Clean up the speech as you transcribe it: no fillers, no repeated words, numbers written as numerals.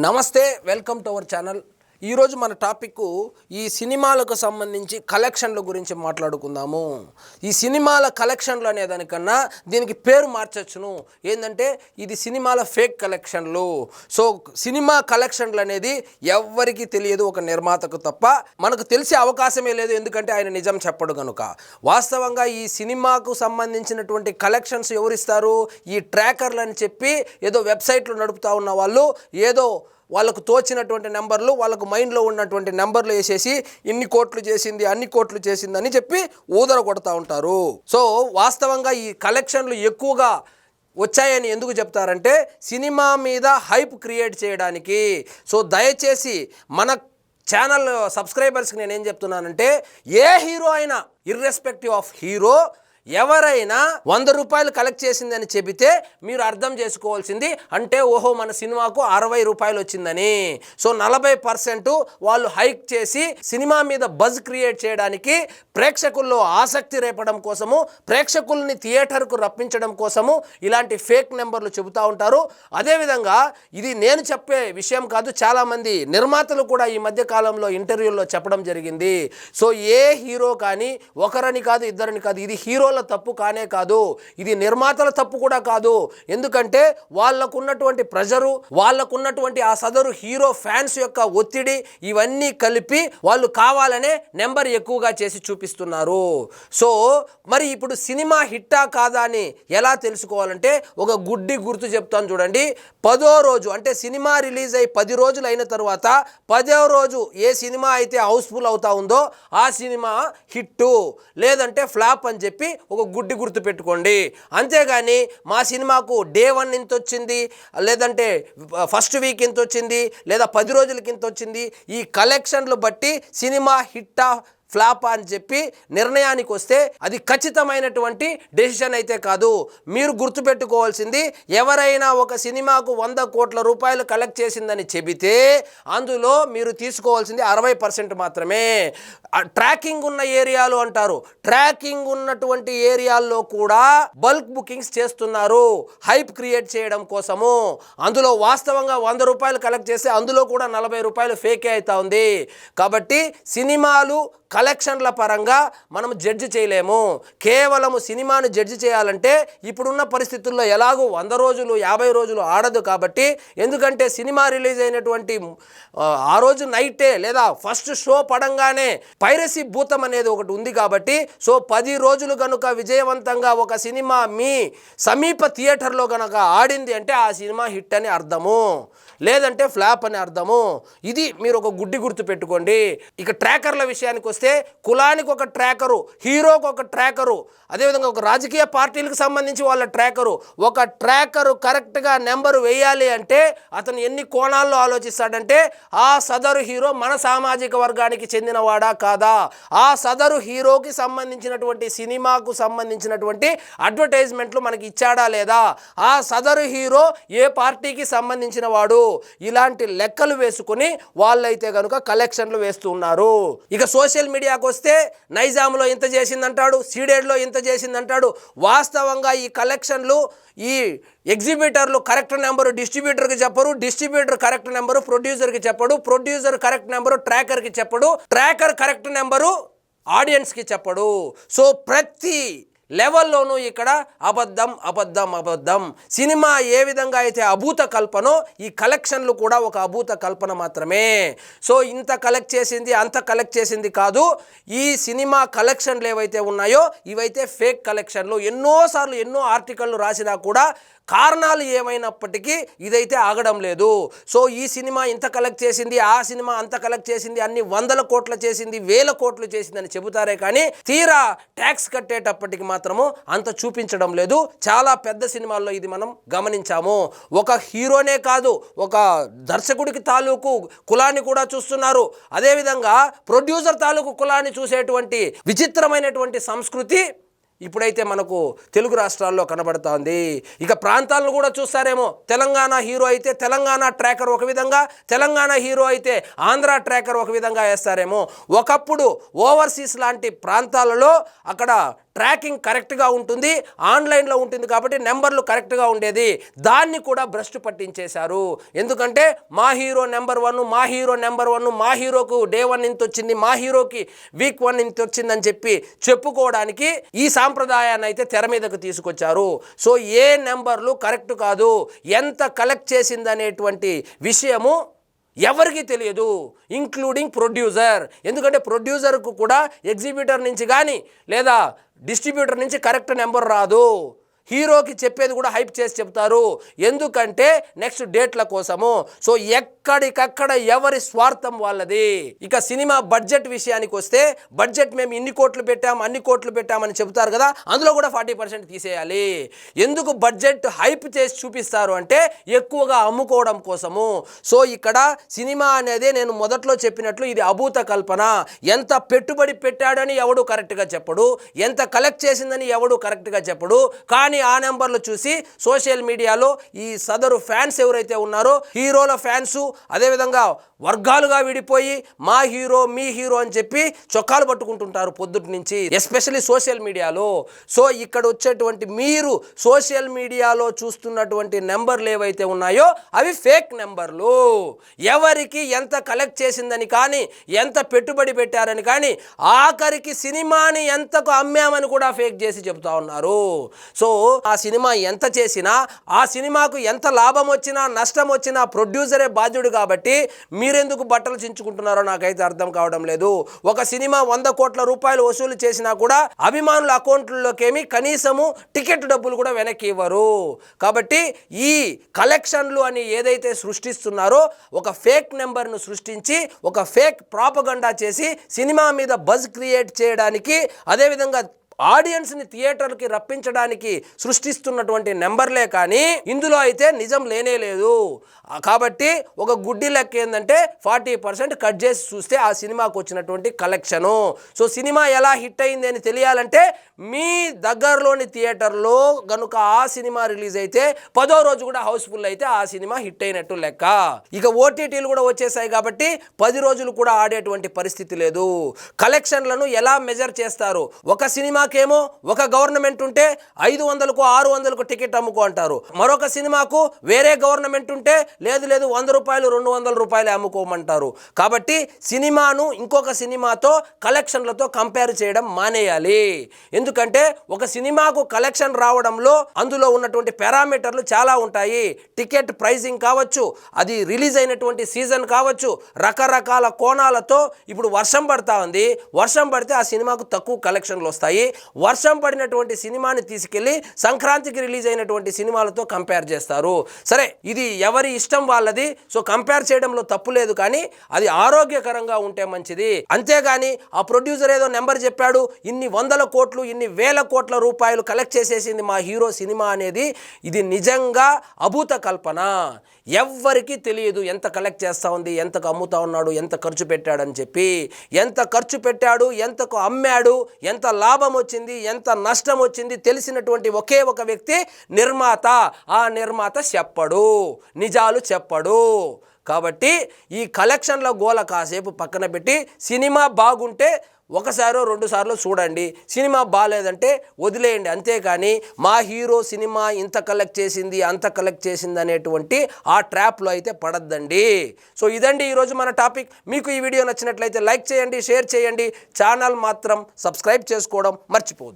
నమస్తే, welcome to our channel. ఈరోజు మన టాపిక్ ఈ సినిమాలకు సంబంధించి కలెక్షన్ల గురించి మాట్లాడుకుందాము. ఈ సినిమాల కలెక్షన్లు అనే దానికన్నా దీనికి పేరు మార్చచ్చును. ఏంటంటే ఇది సినిమాల ఫేక్ కలెక్షన్లు. సో సినిమా కలెక్షన్లు అనేది ఎవ్వరికీ తెలియదు, ఒక నిర్మాతకు తప్ప. మనకు తెలిసే అవకాశమే లేదు, ఎందుకంటే ఆయన నిజం చెప్పడు కనుక. వాస్తవంగా ఈ సినిమాకు సంబంధించినటువంటి కలెక్షన్స్ ఎవరిస్తారు? ఈ ట్రాకర్లు అని చెప్పి ఏదో వెబ్సైట్లు నడుపుతూ ఉన్న వాళ్ళు ఏదో వాళ్ళకు తోచినటువంటి నెంబర్లు, వాళ్ళకు మైండ్లో ఉన్నటువంటి నెంబర్లు వేసేసి ఇన్ని కోట్లు చేసింది, అన్ని కోట్లు చేసింది అని చెప్పి ఊదర కొడతా ఉంటారు. సో వాస్తవంగా ఈ కలెక్షన్లు ఎక్కువగా వచ్చాయని ఎందుకు చెప్తారంటే సినిమా మీద హైప్ క్రియేట్ చేయడానికి. సో దయచేసి మన ఛానల్ సబ్స్క్రైబర్స్కి నేనేం చెప్తున్నానంటే, ఏ హీరో అయినా ఇర్రెస్పెక్టివ్ ఆఫ్ హీరో ఎవరైనా 100 రూపాయలు కలెక్ట్ చేసిందని చెబితే మీరు అర్థం చేసుకోవాల్సింది అంటే ఓహో మన సినిమాకు 60 రూపాయలు వచ్చిందని. సో 40% వాళ్ళు హైక్ చేసి సినిమా మీద బజ్ క్రియేట్ చేయడానికి, ప్రేక్షకుల్లో ఆసక్తి రేపడం కోసము, ప్రేక్షకుల్ని థియేటర్కు రప్పించడం కోసము ఇలాంటి ఫేక్ నెంబర్లు చెబుతూ ఉంటారు. అదేవిధంగా ఇది నేను చెప్పే విషయం కాదు, చాలామంది నిర్మాతలు కూడా ఈ మధ్య కాలంలో ఇంటర్వ్యూల్లో చెప్పడం జరిగింది. సో ఏ హీరో కానీ ఒకరని కాదు, ఇద్దరని కాదు, ఇది హీరోల తప్పు కానే కాదు, ఇది నిర్మాతల తప్పు కూడా కాదు. ఎందుకంటే వాళ్ళకున్నటువంటి ప్రెజరు, వాళ్ళకున్నటువంటి ఆ సదరు హీరో ఫ్యాన్స్ యొక్క ఒత్తిడి ఇవన్నీ కలిపి వాళ్ళు కావాలనే నెంబర్ ఎక్కువగా చేసి చూపిస్తున్నారు. సో మరి ఇప్పుడు సినిమా హిట్టా కాదా అని ఎలా తెలుసుకోవాలంటే ఒక గుడ్డి గుర్తు చెప్తాను చూడండి. 10వ రోజు అంటే సినిమా రిలీజ్ అయ్యి 10 రోజులు అయిన తర్వాత 10వ రోజు ఏ సినిమా అయితే హౌస్ఫుల్ అవుతా ఉందో ఆ సినిమా హిట్టు లేదంటే ఫ్లాప్ అని చెప్పి ఒక గుడ్డి గుర్తు పెట్టుకోండి. అంతేగాని మా సినిమాకు డే 1 ఇంత వచ్చింది, లేదంటే ఫస్ట్ వీక్ ఇంత వచ్చింది, లేదా 10 రోజులకి ఇంత వచ్చింది, ఈ కలెక్షన్లు బట్టి సినిమా హిట్టా ఫ్లాప్ అని చెప్పి నిర్ణయానికి వస్తే అది ఖచ్చితమైనటువంటి డెసిషన్ అయితే కాదు. మీరు గుర్తుపెట్టుకోవాల్సింది, ఎవరైనా ఒక సినిమాకు 100 కోట్ల రూపాయలు కలెక్ట్ చేసిందని చెబితే అందులో మీరు తీసుకోవాల్సింది 60% మాత్రమే. ట్రాకింగ్ ఉన్న ఏరియాలు అంటారు, ట్రాకింగ్ ఉన్నటువంటి ఏరియాల్లో కూడా బల్క్ బుకింగ్స్ చేస్తున్నారు హైప్ క్రియేట్ చేయడం కోసము. అందులో వాస్తవంగా 100 రూపాయలు కలెక్ట్ చేస్తే అందులో కూడా 40 రూపాయలు ఫేకే అవుతా ఉంది. కాబట్టి సినిమాలు కలెక్షన్ల పరంగా మనం జడ్జి చేయలేము. కేవలము సినిమాను జడ్జి చేయాలంటే ఇప్పుడున్న పరిస్థితుల్లో ఎలాగూ 100 రోజులు 50 రోజులు ఆడదు. కాబట్టి ఎందుకంటే సినిమా రిలీజ్ అయినటువంటి ఆ రోజు నైటే లేదా ఫస్ట్ షో పడంగానే పైరసీ భూతం అనేది ఒకటి ఉంది. కాబట్టి సో 10 రోజులు కనుక విజయవంతంగా ఒక సినిమా మీ సమీప థియేటర్లో కనుక ఆడింది అంటే ఆ సినిమా హిట్ అని అర్థము, లేదంటే ఫ్లాప్ అని అర్థము. ఇది మీరు ఒక గుడ్డి గుర్తు పెట్టుకోండి. ఇక ట్రాకర్ల విషయానికి వస్తే కులానికి ఒక ట్రాకరు, హీరోకి ఒక ట్రాకరు, అదేవిధంగా ఒక రాజకీయ పార్టీలకు సంబంధించి వాళ్ళ ట్రాకరు. ఒక ట్రాకరు కరెక్ట్గా నెంబరు వేయాలి అంటే అతను ఎన్ని కోణాల్లో ఆలోచిస్తాడంటే ఆ సదరు హీరో మన సామాజిక వర్గానికి చెందినవాడా కాదా, ఆ సదరు హీరోకి సంబంధించినటువంటి సినిమాకు సంబంధించినటువంటి అడ్వర్టైజ్మెంట్లు మనకి ఇచ్చాడా లేదా, ఆ సదరు హీరో ఏ పార్టీకి సంబంధించిన వాడు, ఇలాంటి లెక్కలు వేసుకుని వాళ్ళైతే కనుక కలెక్షన్లు వేస్తూ ఉన్నారు. ఇక సోషల్ మీడియాకు వస్తే నైజాంలో ఇంత చేసిందంటాడు, సీడెడ్లో ఇంత చేసిందంటాడు. వాస్తవంగా ఈ కలెక్షన్లు ఈ ఎగ్జిబిటర్లు కరెక్ట్ నెంబరు డిస్ట్రిబ్యూటర్కి చెప్పరు, డిస్ట్రిబ్యూటర్ కరెక్ట్ నెంబరు ప్రొడ్యూసర్కి చెప్పడు, ప్రొడ్యూసర్ కరెక్ట్ నెంబరు ట్రాకర్కి చెప్పడు, ట్రాకర్ కరెక్ట్ నెంబరు ఆడియన్స్కి చెప్పడు. సో ప్రతి లెవెల్లోనూ ఇక్కడ అబద్ధం అబద్ధం అబద్ధం. సినిమా ఏ విధంగా అయితే అభూత కల్పనో ఈ కలెక్షన్లు కూడా ఒక అభూత కల్పన మాత్రమే. సో ఇంత కలెక్ట్ చేసింది అంత కలెక్ట్ చేసింది కాదు. ఈ సినిమా కలెక్షన్లు ఏవైతే ఉన్నాయో ఇవైతే ఫేక్ కలెక్షన్లు. ఎన్నోసార్లు ఎన్నో ఆర్టికల్లు రాసినా కూడా కారణాలు ఏమైనప్పటికీ ఇదైతే ఆగడం లేదు. సో ఈ సినిమా ఇంత కలెక్ట్ చేసింది, ఆ సినిమా అంత కలెక్ట్ చేసింది, అన్ని 100 కోట్లు చేసింది, 1000 కోట్లు చేసింది అని చెబుతారే కానీ తీరా ట్యాక్స్ కట్టేటప్పటికి మాత్రము అంత చూపించడం లేదు. చాలా పెద్ద సినిమాల్లో ఇది మనం గమనించాము. ఒక హీరోనే కాదు, ఒక దర్శకుడికి తాలూకు కులాన్ని కూడా చూస్తున్నారు. అదేవిధంగా ప్రొడ్యూసర్ తాలూకు కులాన్ని చూసేటువంటి విచిత్రమైనటువంటి సంస్కృతి ఇప్పుడైతే మనకు తెలుగు రాష్ట్రాల్లో కనబడుతోంది. ఇక ప్రాంతాలను కూడా చూస్తారేమో. తెలంగాణ హీరో అయితే తెలంగాణ ట్రాకర్ ఒక విధంగా, తెలంగాణ హీరో అయితే ఆంధ్ర ట్రాకర్ ఒక విధంగా వేస్తారేమో. ఒకప్పుడు ఓవర్సీస్ లాంటి ప్రాంతాలలో అక్కడ ట్రాకింగ్ కరెక్ట్గా ఉంటుంది, ఆన్లైన్లో ఉంటుంది కాబట్టి నెంబర్లు కరెక్ట్గా ఉండేది. దాన్ని కూడా భ్రష్టు పట్టించేశారు. ఎందుకంటే మా హీరో నెంబర్ 1, మా హీరో నెంబర్ 1, మా హీరోకు డే 1 ఇంత వచ్చింది, మా హీరోకి వీక్ 1 ఇంత వచ్చిందని చెప్పి చెప్పుకోవడానికి ఈ సాంప్రదాయాన్ని అయితే తెర మీదకు తీసుకొచ్చారు. సో ఏ నెంబర్లు కరెక్ట్ కాదు, ఎంత కలెక్ట్ చేసిందనేటువంటి విషయము ఎవరికి తెలియదు, ఇంక్లూడింగ్ ప్రొడ్యూసర్. ఎందుకంటే ప్రొడ్యూసర్కు కూడా ఎగ్జిబ్యూటర్ నుంచి కానీ లేదా డిస్ట్రిబ్యూటర్ నుంచి కరెక్ట్ నెంబర్ రాదు. హీరోకి చెప్పేది కూడా హైప్ చేసి చెప్తారు, ఎందుకంటే నెక్స్ట్ డేట్ల కోసము. సో ఎక్కడికక్కడ ఎవరి స్వార్థం వాళ్ళది. ఇక సినిమా బడ్జెట్ విషయానికి వస్తే, బడ్జెట్ మేము ఇన్ని కోట్లు పెట్టాం, అన్ని కోట్లు పెట్టామని చెప్తారు కదా, అందులో కూడా 40% తీసేయాలి. ఎందుకు బడ్జెట్ హైప్ చేసి చూపిస్తారు అంటే ఎక్కువగా అమ్ముకోవడం కోసము. సో ఇక్కడ సినిమా అనేది నేను మొదట్లో చెప్పినట్లు ఇది అభూత కల్పన. ఎంత పెట్టుబడి పెట్టాడని ఎవడు కరెక్ట్గా చెప్పడు, ఎంత కలెక్ట్ చేసిందని ఎవడు కరెక్ట్గా చెప్పడు. కానీ ఆ నెంబర్లు చూసి సోషల్ మీడియాలో ఈ సదరు ఫ్యాన్స్ ఎవరైతే ఉన్నారో, హీరోల ఫ్యాన్స్ అదేవిధంగా వర్గాలుగా విడిపోయి మా హీరో మీ హీరో అని చెప్పి చొక్కాలు పట్టుకుంటుంటారు పొద్దుటి నుంచి, ఎస్పెషల్లీ సోషల్ మీడియాలో. సో ఇక్కడ వచ్చేటువంటి మీరు సోషల్ మీడియాలో చూస్తున్నటువంటి నెంబర్లు ఏవైతే ఉన్నాయో అవి ఫేక్ నెంబర్లు. ఎవరికి ఎంత కలెక్ట్ చేసిందని కానీ, ఎంత పెట్టుబడి పెట్టారని కానీ, ఆఖరికి సినిమాని ఎంతకు అమ్మామని కూడా ఫేక్ చేసి చెప్తా ఉన్నారు. సో ఆ సినిమా ఎంత చేసినా, ఆ సినిమాకు ఎంత లాభం వచ్చినా నష్టం వచ్చినా ప్రొడ్యూసరే బాధ్యుడు. కాబట్టి మీరెందుకు బట్టలు చించుకుంటున్నారో నాకైతే అర్థం కావడం లేదు. ఒక సినిమా 100 కోట్ల రూపాయలు వసూలు చేసినా కూడా అభిమానుల అకౌంట్లలోకేమి కనీసము టికెట్ డబ్బులు కూడా వెనక్కి ఇవ్వరు. కాబట్టి ఈ కలెక్షన్లు అని ఏదైతే సృష్టిస్తున్నారో, ఒక ఫేక్ నెంబర్ను సృష్టించి ఒక ఫేక్ ప్రాపగండా చేసి సినిమా మీద బజ్ క్రియేట్ చేయడానికి, అదేవిధంగా ఆడియన్స్ని థియేటర్కి రప్పించడానికి సృష్టిస్తున్నటువంటి నెంబర్లే కానీ ఇందులో అయితే నిజం లేనే లేదు. కాబట్టి ఒక గుడ్డి లెక్క ఏంటంటే 40% కట్ చేసి చూస్తే ఆ సినిమాకు వచ్చినటువంటి కలెక్షను. సో సినిమా ఎలా హిట్ అయింది అని తెలియాలంటే మీ దగ్గరలోని థియేటర్లో కనుక ఆ సినిమా రిలీజ్ అయితే 10వ రోజు కూడా హౌస్ఫుల్ అయితే ఆ సినిమా హిట్ అయినట్టు లెక్క. ఇక ఓటీటీలు కూడా వచ్చేసాయి కాబట్టి 10 రోజులు కూడా ఆడేటువంటి పరిస్థితి లేదు. కలెక్షన్లను ఎలా మెజర్ చేస్తారు? ఒక సినిమాకేమో ఒక గవర్నమెంట్ ఉంటే 500కు 600కు టికెట్ అమ్ముకో అంటారు, మరొక సినిమాకు వేరే గవర్నమెంట్ ఉంటే లేదు 100 రూపాయలు 200 రూపాయలు అమ్ముకోమంటారు. కాబట్టి సినిమాను ఇంకొక సినిమాతో కలెక్షన్లతో కంపేర్ చేయడం మానేయాలి. ఎందుకంటే ఒక సినిమాకు కలెక్షన్ రావడంలో అందులో ఉన్నటువంటి పారామీటర్లు చాలా ఉంటాయి. టికెట్ ప్రైజింగ్ కావచ్చు, అది రిలీజ్ అయినటువంటి సీజన్ కావచ్చు, రకరకాల కోణాలతో. ఇప్పుడు వర్షం పడతా ఉంది, వర్షం పడితే ఆ సినిమాకు తక్కువ కలెక్షన్లు వస్తాయి. వర్షం పడినటువంటి సినిమాని తీసుకెళ్లి సంక్రాంతికి రిలీజ్ అయినటువంటి సినిమాలతో కంపేర్ చేస్తారు. సరే, ఇది ఎవరి ఇష్టం వాళ్ళది. సో కంపేర్ చేయడంలో తప్పు లేదు, కానీ అది ఆరోగ్యకరంగా ఉంటే మంచిది. అంతేగాని ఆ ప్రొడ్యూసర్ ఏదో నెంబర్ చెప్పాడు, ఇన్ని 100 కోట్లు ఇన్ని 1000 కోట్ల రూపాయలు కలెక్ట్ చేసేసింది మా హీరో సినిమా అనేది, ఇది నిజంగా అభూత కల్పన. ఎవ్వరికీ తెలియదు ఎంత కలెక్ట్ చేస్తూ ఉంది, ఎంతకు అమ్ముతా ఉన్నాడు, ఎంత ఖర్చు పెట్టాడని చెప్పి. ఎంత ఖర్చు పెట్టాడు, ఎంతకు అమ్మాడు, ఎంత లాభం వచ్చింది, ఎంత నష్టం వచ్చింది తెలిసినటువంటి ఒకే ఒక వ్యక్తి నిర్మాత. ఆ నిర్మాత చెప్పడు, నిజాలు చెప్పడు. కాబట్టి ఈ కలెక్షన్ల గోల కాసేపు పక్కన పెట్టి సినిమా బాగుంటే ఒకసారో 2 సార్లు చూడండి, సినిమా బాగాలేదంటే వదిలేయండి. అంతేకాని మా హీరో సినిమా ఇంత కలెక్ట్ చేసింది అంత కలెక్ట్ చేసింది అనేటువంటి ఆ ట్రాప్లో అయితే పడద్దండి. సో ఇదండి ఈరోజు మన టాపిక్. మీకు ఈ వీడియో నచ్చినట్లయితే లైక్ చేయండి, షేర్ చేయండి, ఛానల్ మాత్రం సబ్స్క్రైబ్ చేసుకోవడం మర్చిపోవద్దు.